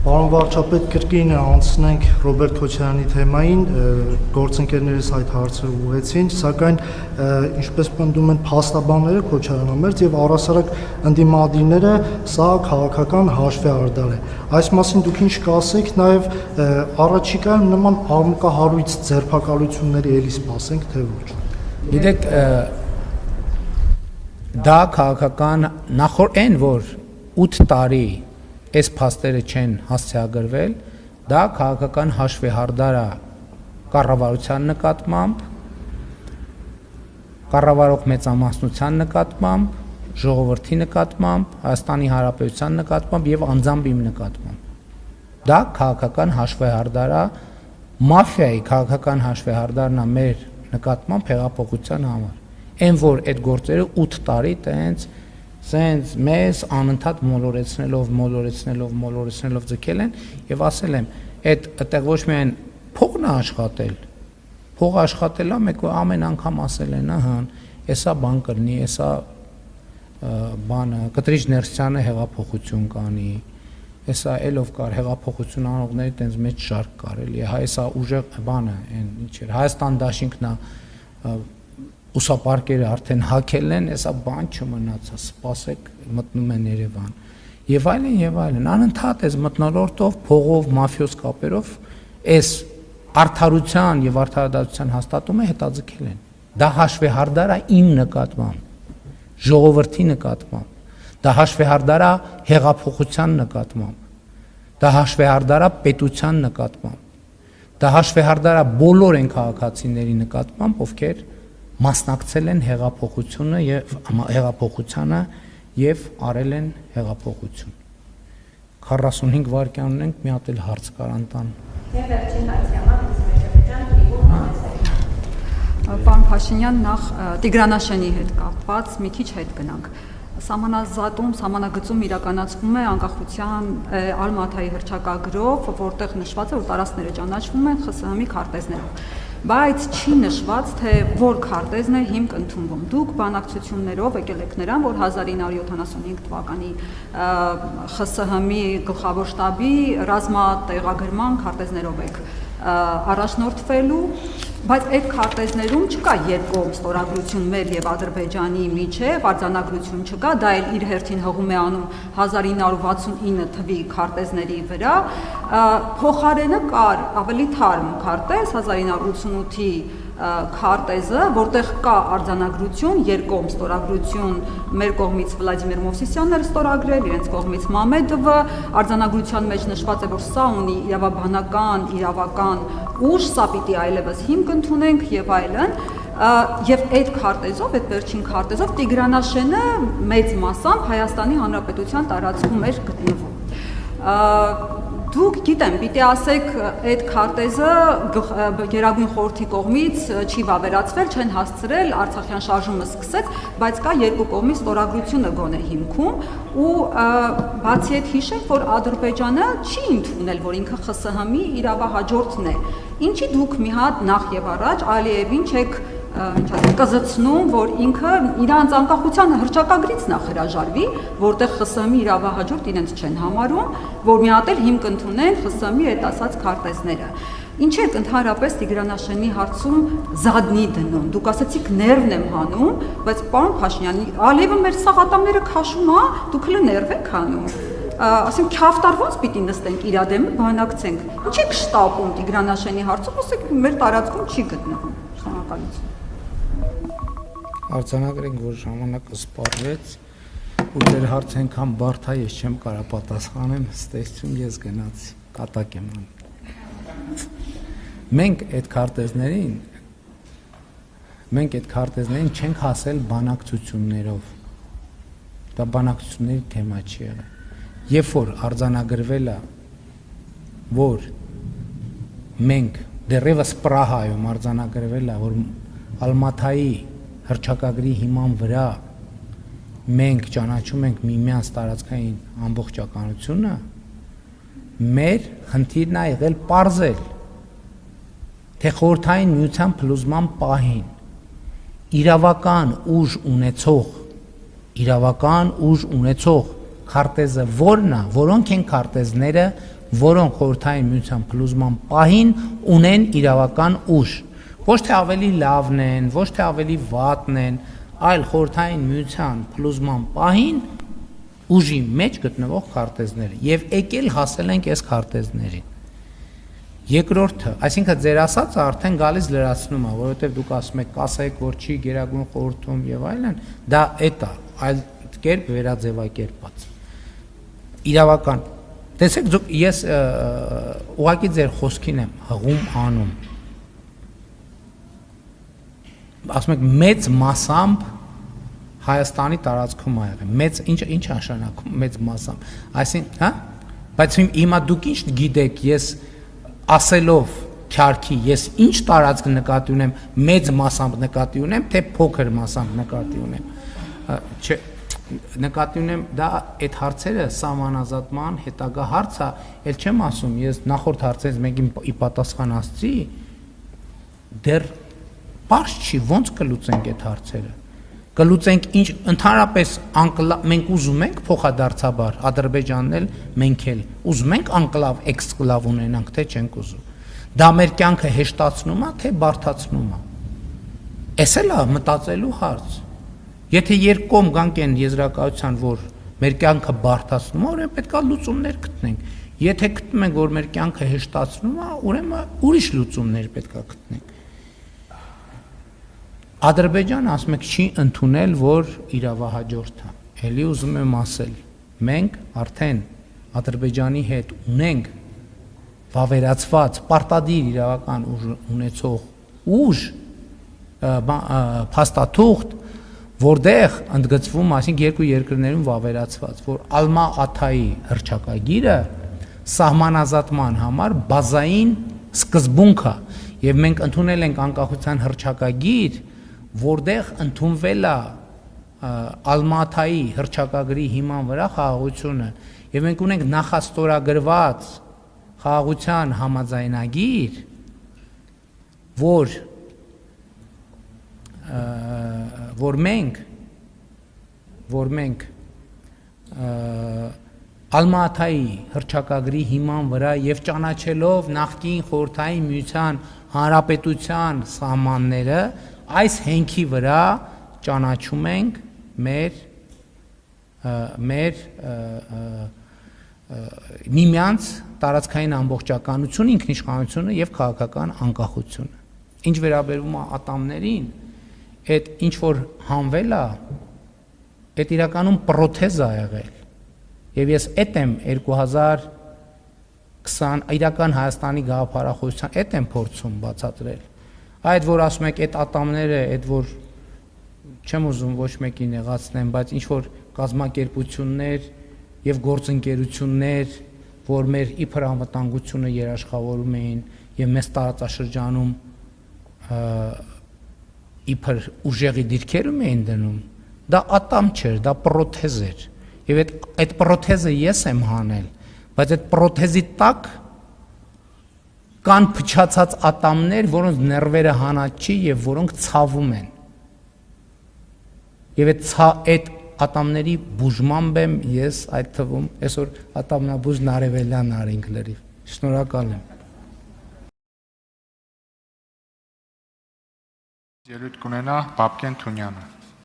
Պարոն վարչապետ, կրկին անցնենք Ռոբերտ Քոչարյանի թեմային, գործընկերներս այդ հարցը ուղղեցին, սակայն ինչպես պնդում են փաստաբանները Քոչարյանամերձ եւ առհասարակ ընդդիմադիրները, սա քաղաքական հաշվեհարդար է։ Այս մասին դուք ինչ կասեք, նաեւ առաջիկայում նման աղմկահարույց ձերբակալությունների էլի սպասենք, թե ոչ։ Գիտեք, դա քաղաքական նախորդ այն որ 8 տարի այս փաստերը չեն հասցեագրվել, դա քաղաքական հաշվեհարդար է կառավարության նկատմամբ, կառավարող մեծամասնության նկատմամբ, ժողովրդի նկատմամբ, Հայաստանի Հանրապետության նկատմամբ եւ անձամբ իմ նկատմամբ։ Դա քաղաքական հաշվեհարդար է, մաֆիայի քաղաքական հաշվեհարդարն է մեր նկատմամբ հեղափոխության համար։ Այն որ այդ գործերը 8 տարի տենց սենց մեզ անընդհատ մոլորեցնելով ձգել են եւ ասել եմ այդ այդտեղ ոչ միայն փողն է աշխատել, փողը աշխատելա մեկ ամեն անգամ ասել են, էսա բան կրնի, էսա բանը Կտրիչ Ներսյանը հեղափոխություն կանի, էսա էլով կար հեղափոխություն անողների տենց մեծ շարք կար էլի, հա էսա ուժեղ բանը, այն ինչ էր, Հայաստան դաշինքն է ուսապարկերը արդեն հակել են, էսա բան չմնացա, սպասեք, մտնում են Երևան։ Եվ այլն, անընդհատ այս մթնոլորտով, փողով, մաֆիոզ կապերով այս արդարության եւ արդարադատության հաստատումը հետաձգել են։ Դա հաշվեհարդար է իմ նկատմամբ, ժողովրդի նկատմամբ, դա հաշվեհարդար է հեղափոխության նկատմամբ, դա հաշվեհարդար է պետության նկատմամբ, դա հաշվեհարդար է բոլոր այն քաղաքացիների նկատմամբ, ովքեր մասնակցել են հեղափոխությանը եւ արել են հեղափոխություն։ 45 վայրկյան ունենք, մի հատ էլ հարց կարան տան։ Եվ վերջին հարցի համար Մեսրոպեջան Տիգրան Փաշինյան։ Պարոն Փաշինյան, նախ Տիգրանաշենի հետ կապված մի քիչ հետ գնանք։ Սահմանագծում իրականացվում է անկախության Ալմաթայի հռչակագրով, որտեղ նշված է, որ տարածքները ճանաչվում են ԽՍՀՄ-ի քարտեզներով։ Բայց չի նշված, թե որ քարտեզն է հիմք ընդունվում։ Դուք բանակցություններով եկել եք նրան, որ 1975 թվականի ԽՍՀՄ-ի գլխավոր շտաբի ռազմատեղագրման քարտեզներով եք առաջնորդվելու, բայց այդ քարտեզներում չկա երկկողմ ստորագրություն մեր եւ Ադրբեջանի միջեւ, արձանագրություն չկա, դա էլ իր հերթին հղում է անում 1969 թվի քարտեզների վրա, փոխարենը կար ավելի թարմ քարտեզ 1988-ի քարտեզը, որտեղ կա արձանագրություն, երկկողմ ստորագրություն, մեր կողմից Վլադիմիր Մովսիսյանն էր ստորագրել, իրենց կողմից Մամեդովը, արձանագրության մեջ նշված է, որ սա ունի իրավաբանական, իրավական ուժ, սա պիտի այլևս հիմք ընդունենք եւ այլն, եւ այդ քարտեզով, այդ վերջին քարտեզով Տիգրանաշենը մեծ մասամբ Հայաստանի Հանրապետության տարածքում էր գտնվում։ Դուք գիտեմ, պիտի ասեք, այդ քարտեզը Գերագույն խորհրդի կողմից չի վավերացվել, չեն հասցրել, Արցախյան շարժումը սկսեց, բայց կա երկու կողմի ստորագրությունը գոնե հիմքում ու բացի այդ հիշենք, որ Ադրբեջանը չի ընդունել, որ ինքը ԽՍՀՄ-ի իրավահաջորդն է։ Ինչի դուք մի հատ նախ եւ առաջ Ալիևին չեք կզցնում, որ ինքը իրանց անկախության հռչակագրից նախ հրաժարվի, որտեղ ԽՍՀՄ-ի իրավահաջորդ իրենց չեն համարում, որ մի հատ էլ հիմք ընդունեն ԽՍՀՄ-ի այդ ասած քարտեզները։ Ինչ եք ընդհանրապես Տիգրանաշենի հարցում զադնի դնում։ Դուք ասացիք ներվն եմ հանում, բայց պարոն Փաշինյան, Ալիևը մեր սաղատամները քաշում է, դուք հենց ներվ եք հանում։ Ասենք քյավտարված պիտի նստենք իր դեմը բանակցենք։ Ինչ եք շտապում Տիգրանաշենի հարցում, ասեք մեր տարածքում չի գտնվում։ Շնորհակալություն։ Արձանագրենք, որ ժամանակը սպառվեց ու ձեր հարցը այնքան բարդ է, ես չեմ կարող պատասխանեմ, ստեսություն ես գնացի, կատակ եմ անում։ Մենք այդ քարտեզներին չենք հասել բանակցություններով։ Դա բանակցությունների թեմա չի եղել։ Երբ որ արձանագրվել է, որ մենք դեռևս Պրահայում արձանագրվել է, որ Ալմաթայի հռչակագրի հիման վրա մենք ճանաչում ենք միմյանց տարածքային ամբողջականությունը, մեր խնդիրն է եղել պարզել, թե խորհրդային միության փլուզման պահին իրավական ուժ ունեցող իրավական ուժ ունեցող քարտեզը որն է, որոնք են քարտեզները, որոնք խորհրդային միության փլուզման պահին ունեն իրավական ուժ, ոչ թե ավելի լավն են, ոչ թե ավելի վատն են, այլ խորհրդային միության փլուզման պահին ուժի մեջ գտնվող քարտեզները եւ եկել հասել ենք այս քարտեզներին։ Երկրորդը, այսինքն ձեր ասածը արդեն գալիս լրացնում է, որովհետեւ դուք ասում եք կասեք, որ չի Գերագույն խորհրդում եւ այլն, դա էդ է, այլ կերպ վերաձևակերպված։ Իրավական, տեսեք, ես ուղղակի ձեր խոսքին եմ հղում անում։ Ասում եք մեծ մասամբ Հայաստանի տարածքում ա եղել, մեծ ինչ նշանակում մեծ մասամբ, այսինքն, հա, բայց հիմա դուք ինչ գիտեք, ես ասելով քյարքի ես ինչ տարածք նկատի ունեմ, մեծ մասամբ նկատի ունեմ, թե փոքր մասամբ նկատի ունեմ, չէ, նկատի ունեմ, դա այդ հարցերը սահմանազատման հետագա հարց է, էլ չեմ ասում, ես նախորդ հարցերից մեկին ի պատասխան ասացի, դեռ պարզ չի, ոնց կլուծենք այդ հարցերը, կլուծենք ինչ, ընդհանրապես մենք ուզում ենք փոխադարձաբար, Ադրբեջանն էլ, մենք էլ, ուզում ենք անկլավ, էքսկլավ ունենանք, թե չենք ուզում, դա մեր կյանքը հեշտացնում է, թե բարդացնում է, էս էլ է մտածելու հարց, եթե երկկողմ գանք են եզրակացության, որ մեր կյանքը բարդացնում է, ուրեմն պետք է լուծումներ գտնենք, եթե գտնում ենք, որ մեր կյանքը հեշտացնում է, ուրեմն ուրիշ լուծումներ պետք է գտնենք։ Ադրբեջանը ասում եք չի ընդունել, որ իրավահաջորդ է, էլի ուզում եմ ասել, մենք արդեն Ադրբեջանի հետ ունենք վավերացված, պարտադիր իրավական ունեցող ուժ, փաստաթուղթ, որտեղ ընդգծվում, այսինքն երկու երկրներում վավերացված, որ Ալմա-Աթայի հռչակագիրը սահմանազատման համար բազային սկզբունք է, եւ մենք ընդունել ենք անկախության հռչակագիր, որտեղ ընդունվել է Ալմա-Աթայի հռչակագրի հիման վրա խաղաղությունը, եւ մենք ունենք նախաստորագրված խաղաղության համաձայնագիր, որ մենք Ալմա-Աթայի հռչակագրի հիման վրա եւ ճանաչելով նախկին խորհրդային միության հանրապետության սահմանները այս հենքի վրա ճանաչում ենք մեր միմյանց տարածքային ամբողջականությունը, ինքնիշխանությունը եւ քաղաքական անկախությունը։ Ինչ վերաբերում է ատամներին, այդ ինչ որ հանվել է, այդ իրականում պրոթեզ է եղել։ Եվ ես այդ եմ 2020 իրական Հայաստանի գաղափարախոսության այդ եմ փորձում բացատրել։ Այդ որ ասում եք այդ ատամները, այդ որ չեմ ուզում ոչ մեկի նեղացնեմ, բայց ինչ որ կազմակերպություններ եւ գործընկերություններ, որ մեր իբր անվտանգությունը երաշխավորում էին եւ մեծ տարածաշրջանում իբր ուժեղի դիրքերում էին դնում, դա ատամ չէր, դա պրոթեզ էր։ Եվ այդ պրոթեզը ես եմ հանել, բայց այդ պրոթեզի տակ կան փչացած ատամներ, որոնց ներվերը հանած չի եւ որոնք ցավում են։ Եվ այդ ատամների բուժմամբ եմ ես այդ թվում այսօր ատամնաբուժ Նարևելյան արինք լրիվ։ Շնորհակալ եմ։ Ելույթ կունենա Պապկեն Թունյանը։